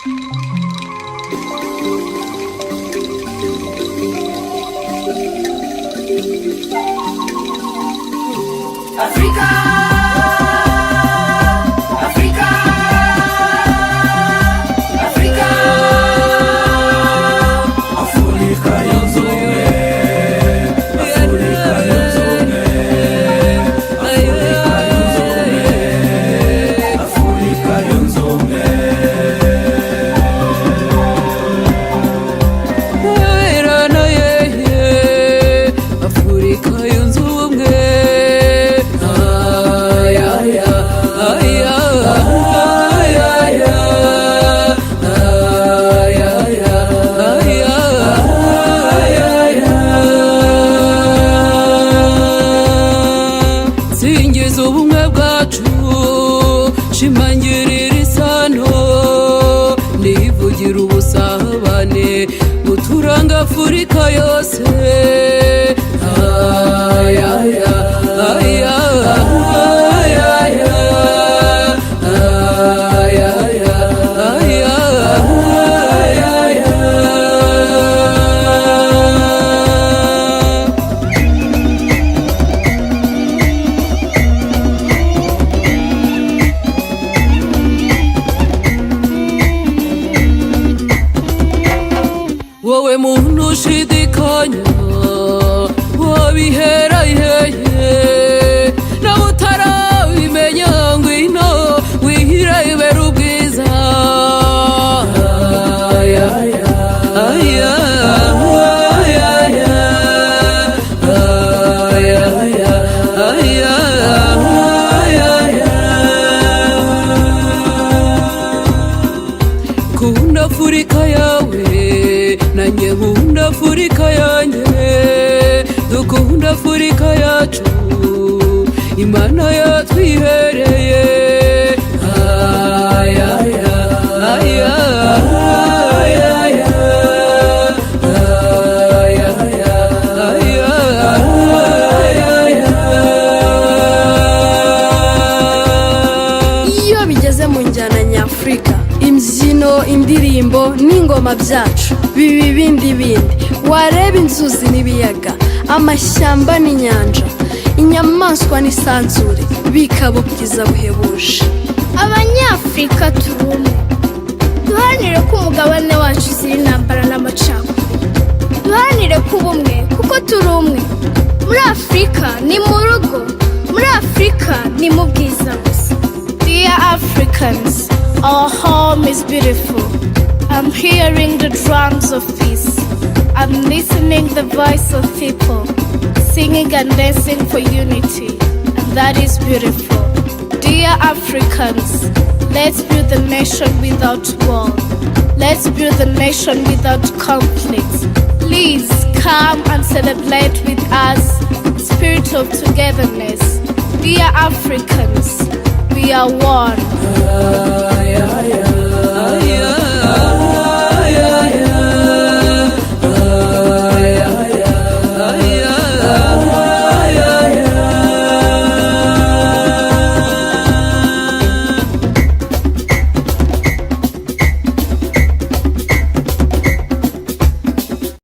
Africa, Africa, Africa, Afrika yunze ubumwe, Afrika yunze ubumwe, Afrika yunze ubumwe, Afrika yunze ubumwe. Afrika yunze ubumwe. Singiza ubumwe bwacu, shimangirira isano, nivugira ubusabane buturanga Afurika yose. Wowe muntu ushidikanya wabihera hehe, nawe utarabimenya ngwino wihirebera ubwiza. Kunda Afurika yawe, nanjye nkunda Afurika yanjye, dukunda Afurika yacu, Imana yatwihereye. Iyo bigeze mu njyana nyafurika, imbyino, indirimbo n'ingoma byacu biba ibindi bindi. Wareba inzuzi n'ibiyaga, amashyamba n'inyanja, inyamaswa n'isanzure, bikaba ubwiza buhebuje. Abanyafurika turi umwe, duharanire ko umugabane wacu uzira intambara n'amacakubiri, duharanire kuba umwe kuko turi umwe. Muri Afurika ni mu rugo, muri Afurika ni mu bwiza gusa. Dear Africans, our home is beautiful. I'm hearing the drums of peace. I'm listening the voice of people singing and dancing for unity, and that is beautiful. Dear Africans, let's build a nation without war. Let's build a nation without conflict. Please come and celebrate with us spirit of togetherness. Dear Africans, we are one.